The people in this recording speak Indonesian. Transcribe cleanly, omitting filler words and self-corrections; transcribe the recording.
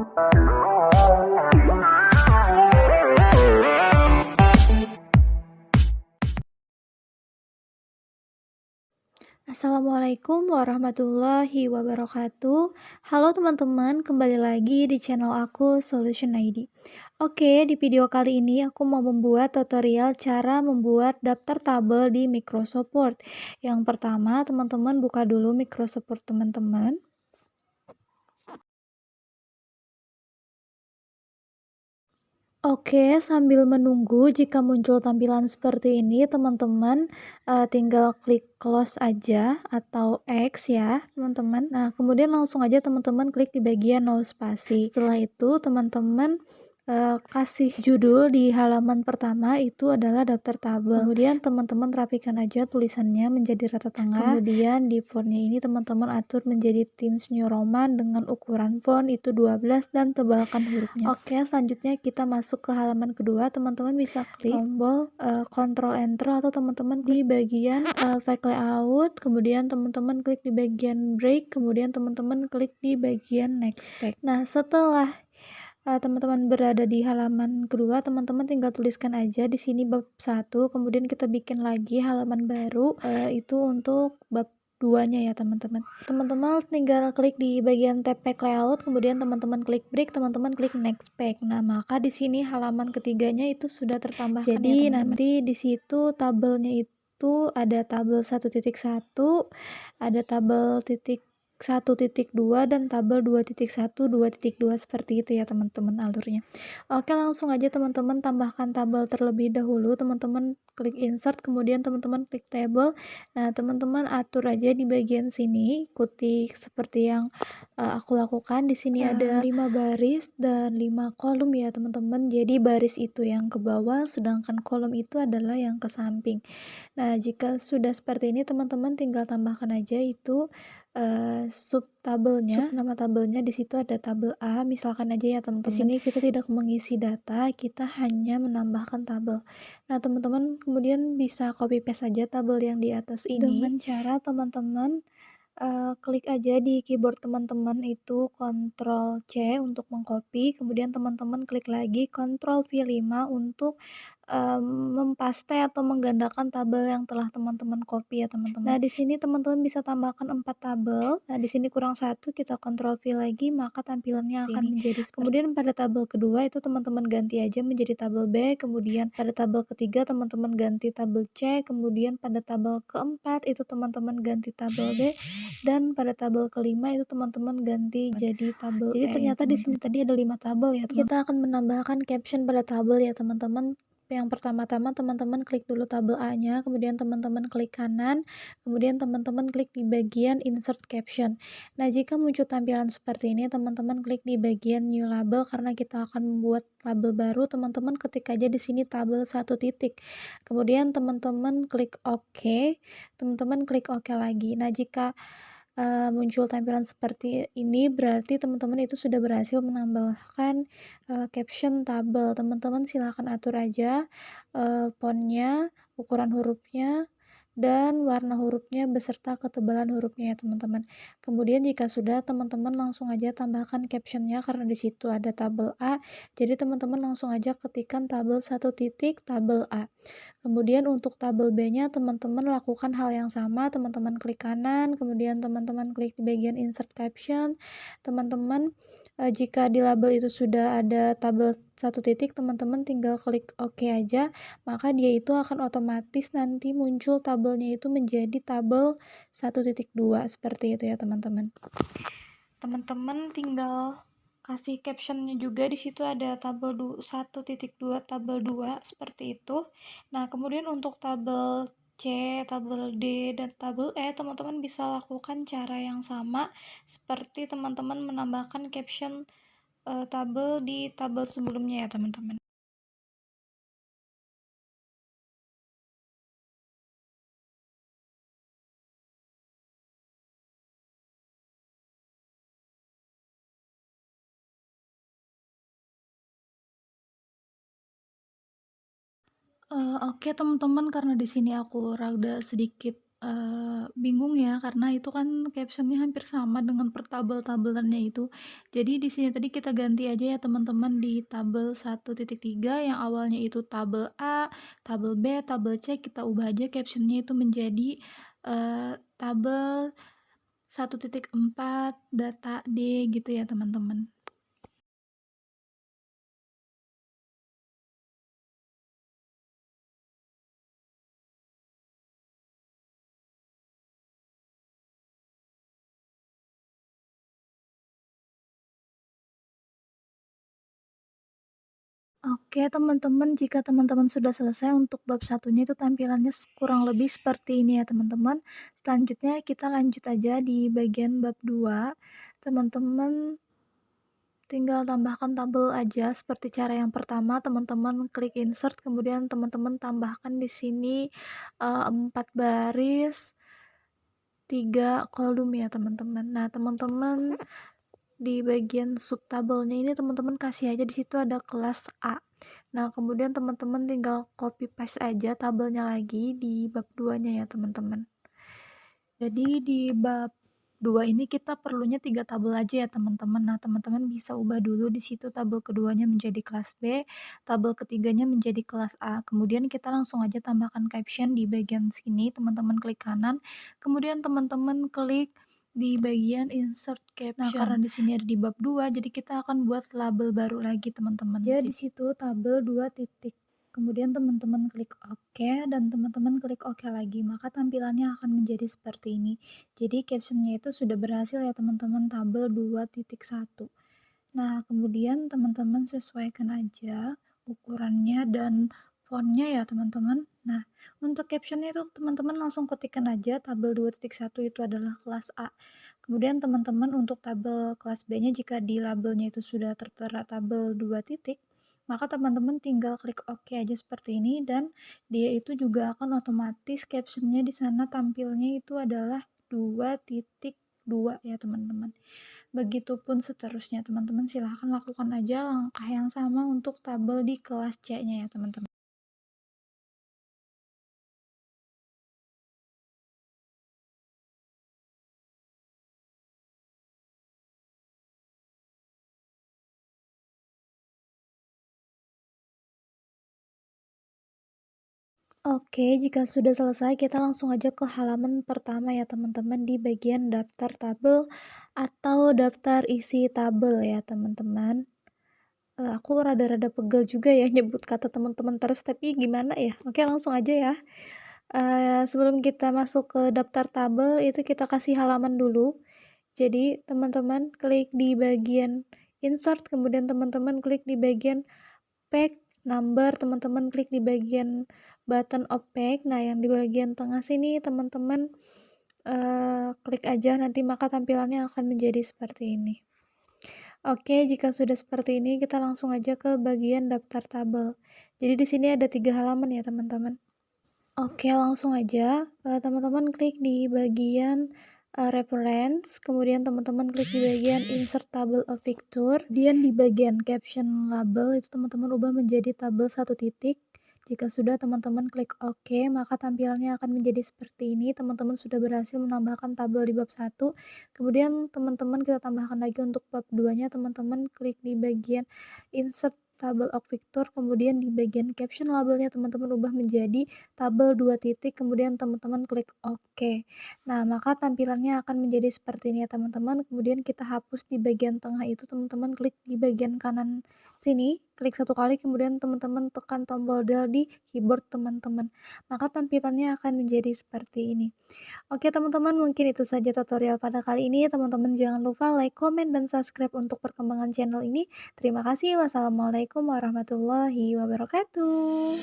Assalamualaikum warahmatullahi wabarakatuh. Halo teman-teman, kembali lagi di channel aku Solution ID. Oke, di video kali ini aku mau membuat tutorial cara membuat daftar tabel di Microsoft Word. Yang pertama, teman-teman buka dulu Microsoft Word teman-teman. Oke, sambil menunggu jika muncul tampilan seperti ini, teman-teman tinggal klik close aja atau X ya, teman-teman. Nah, kemudian langsung aja teman-teman klik di bagian no spasi. Setelah itu, teman-teman kasih judul di halaman pertama itu adalah daftar tabel. Kemudian teman-teman rapikan aja tulisannya menjadi rata tengah. Kemudian di fontnya ini teman-teman atur menjadi Times New Roman dengan ukuran font itu 12 dan tebalkan hurufnya. Oke, selanjutnya kita masuk ke halaman kedua. Teman-teman bisa klik tombol Ctrl Enter atau teman-teman di bagian File Layout. Kemudian teman-teman klik di bagian Break. Kemudian teman-teman klik di bagian Next Page. Nah, setelah teman-teman berada di halaman kedua, teman-teman tinggal tuliskan aja di sini bab 1, kemudian kita bikin lagi halaman baru, itu untuk bab 2-nya ya teman-teman. Teman-teman tinggal klik di bagian tab Page Layout, kemudian teman-teman klik Break, teman-teman klik Next Page. Nah, maka di sini halaman ketiganya itu sudah tertambahkan ya teman-teman. Jadi nanti di situ tabelnya itu ada tabel 1.1, ada tabel 1.2 dan tabel 2.1, 2.2 seperti itu ya teman-teman alurnya. Oke, langsung aja teman-teman tambahkan tabel terlebih dahulu. Teman-teman klik insert, kemudian teman-teman klik table. Nah, teman-teman atur aja di bagian sini, ikuti seperti yang aku lakukan. Di sini ada 5 baris dan 5 kolom ya teman-teman. Jadi baris itu yang ke bawah, sedangkan kolom itu adalah yang ke samping. Nah, jika sudah seperti ini teman-teman tinggal tambahkan aja itu sub tabelnya, nama tabelnya. Di situ ada tabel A, misalkan aja ya teman-teman. Di sini kita tidak mengisi data, kita hanya menambahkan tabel. Nah, teman-teman kemudian bisa copy paste saja tabel yang di atas ini dengan cara teman-teman klik aja di keyboard teman-teman itu Ctrl C untuk mengcopy, kemudian teman-teman klik lagi Ctrl V5 untuk mempaste atau menggandakan tabel yang telah teman-teman copy ya teman-teman. Nah, di sini teman-teman bisa tambahkan 4 tabel. Nah, di sini kurang 1, kita Ctrl V lagi, maka tampilannya akan menjadi seperti. Kemudian pada tabel kedua itu teman-teman ganti aja menjadi tabel B, kemudian pada tabel ketiga teman-teman ganti tabel C, kemudian pada tabel keempat itu teman-teman ganti tabel D, dan pada tabel kelima itu teman-teman ganti jadi tabel E. Jadi ternyata di sini tadi ada 5 tabel ya teman-teman. Kita akan menambahkan caption pada tabel ya teman-teman. Yang pertama-tama teman-teman klik dulu tabel A-nya, kemudian teman-teman klik kanan, kemudian teman-teman klik di bagian insert caption. Nah, jika muncul tampilan seperti ini, teman-teman klik di bagian new label karena kita akan membuat label baru. Teman-teman ketik aja di sini tabel 1 titik. Kemudian teman-teman klik OK, teman-teman klik OK lagi. Nah, jika muncul tampilan seperti ini berarti teman-teman itu sudah berhasil menambahkan caption tabel. Teman-teman silahkan atur aja fontnya, ukuran hurufnya, dan warna hurufnya beserta ketebalan hurufnya ya teman-teman. Kemudian jika sudah, teman-teman langsung aja tambahkan captionnya karena di situ ada tabel A. Jadi teman-teman langsung aja ketikkan tabel 1 titik tabel A. Kemudian untuk tabel B-nya teman-teman lakukan hal yang sama, teman-teman klik kanan, kemudian teman-teman klik di bagian insert caption. Teman-teman jika di label itu sudah ada tabel 1 titik, teman-teman tinggal klik OK aja, maka dia itu akan otomatis nanti muncul tabelnya itu menjadi tabel 1.2 seperti itu ya teman-teman. Teman-teman tinggal kasih captionnya juga, di situ ada tabel 1.2 tabel 2 seperti itu. Nah, kemudian untuk tabel C, tabel D, dan tabel E, teman-teman bisa lakukan cara yang sama seperti teman-teman menambahkan caption tabel di tabel sebelumnya ya teman-teman. Oke teman-teman, karena di sini aku rada sedikit bingung ya, karena itu kan caption-nya hampir sama dengan per tabel-tabelannya itu. Jadi di sini tadi kita ganti aja ya teman-teman di tabel 1.3 yang awalnya itu tabel A, tabel B, tabel C, kita ubah aja caption-nya itu menjadi, tabel 1.4 data D gitu ya teman-teman. Oke teman-teman, jika teman-teman sudah selesai untuk bab satunya itu tampilannya kurang lebih seperti ini ya teman-teman. Selanjutnya kita lanjut aja di bagian bab 2. Teman-teman tinggal tambahkan tabel aja seperti cara yang pertama, teman-teman klik insert, kemudian teman-teman tambahkan di sini 4 baris, 3 kolom ya teman-teman. Nah, teman-teman di bagian subtabelnya ini teman-teman kasih aja di situ ada kelas A. Nah, kemudian teman-teman tinggal copy paste aja tabelnya lagi di bab 2-nya ya teman-teman. Jadi di bab 2 ini kita perlunya 3 tabel aja ya teman-teman. Nah, teman-teman bisa ubah dulu di situ tabel keduanya menjadi kelas B, tabel ketiganya menjadi kelas A. Kemudian kita langsung aja tambahkan caption di bagian sini, teman-teman klik kanan. Kemudian teman-teman klik di bagian insert caption. Nah, karena di sini ada di bab 2, jadi kita akan buat label baru lagi teman-teman. Jadi di situ tabel 2 titik. Kemudian teman-teman klik OK dan teman-teman klik OK lagi, maka tampilannya akan menjadi seperti ini. Jadi captionnya itu sudah berhasil ya teman-teman, tabel 2.1. Nah, kemudian teman-teman sesuaikan aja ukurannya dan fontnya ya teman-teman. Nah, untuk captionnya itu teman-teman langsung ketikkan aja tabel 2.1 itu adalah kelas A. Kemudian teman-teman untuk tabel kelas B-nya jika di labelnya itu sudah tertera tabel 2 titik, maka teman-teman tinggal klik OK aja seperti ini dan dia itu juga akan otomatis captionnya di sana tampilnya itu adalah 2.2 ya teman-teman. Begitupun seterusnya teman-teman, silahkan lakukan aja langkah yang sama untuk tabel di kelas C-nya ya teman-teman. Oke, jika sudah selesai kita langsung aja ke halaman pertama ya teman-teman di bagian daftar tabel atau daftar isi tabel ya teman-teman. Aku rada-rada pegel juga ya nyebut kata teman-teman terus, tapi gimana ya? Oke langsung aja ya. Sebelum kita masuk ke daftar tabel itu kita kasih halaman dulu. Jadi teman-teman klik di bagian insert, kemudian teman-teman klik di bagian pack number, teman-teman klik di bagian button of pack. Nah, yang di bagian tengah sini teman-teman klik aja, nanti maka tampilannya akan menjadi seperti ini. Oke, jika sudah seperti ini kita langsung aja ke bagian daftar tabel. Jadi di sini ada 3 halaman ya teman-teman. Oke, langsung aja teman-teman klik di bagian reference, kemudian teman-teman klik di bagian insert table of picture, kemudian di bagian caption label itu teman-teman ubah menjadi tabel 1 titik. Jika sudah teman-teman klik OK, maka tampilannya akan menjadi seperti ini. Teman-teman sudah berhasil menambahkan tabel di bab 1. Kemudian teman-teman kita tambahkan lagi untuk bab 2-nya, teman-teman klik di bagian insert table of picture, kemudian di bagian caption labelnya teman-teman ubah menjadi tabel 2 titik, kemudian teman-teman klik OK. Nah, maka tampilannya akan menjadi seperti ini ya teman-teman. Kemudian kita hapus di bagian tengah itu, teman-teman klik di bagian kanan sini, klik 1 kali, kemudian teman-teman tekan tombol del di keyboard teman-teman. Maka tampilannya akan menjadi seperti ini. Oke teman-teman, mungkin itu saja tutorial pada kali ini. Teman-teman jangan lupa like, comment, dan subscribe untuk perkembangan channel ini. Terima kasih. Wassalamualaikum warahmatullahi wabarakatuh.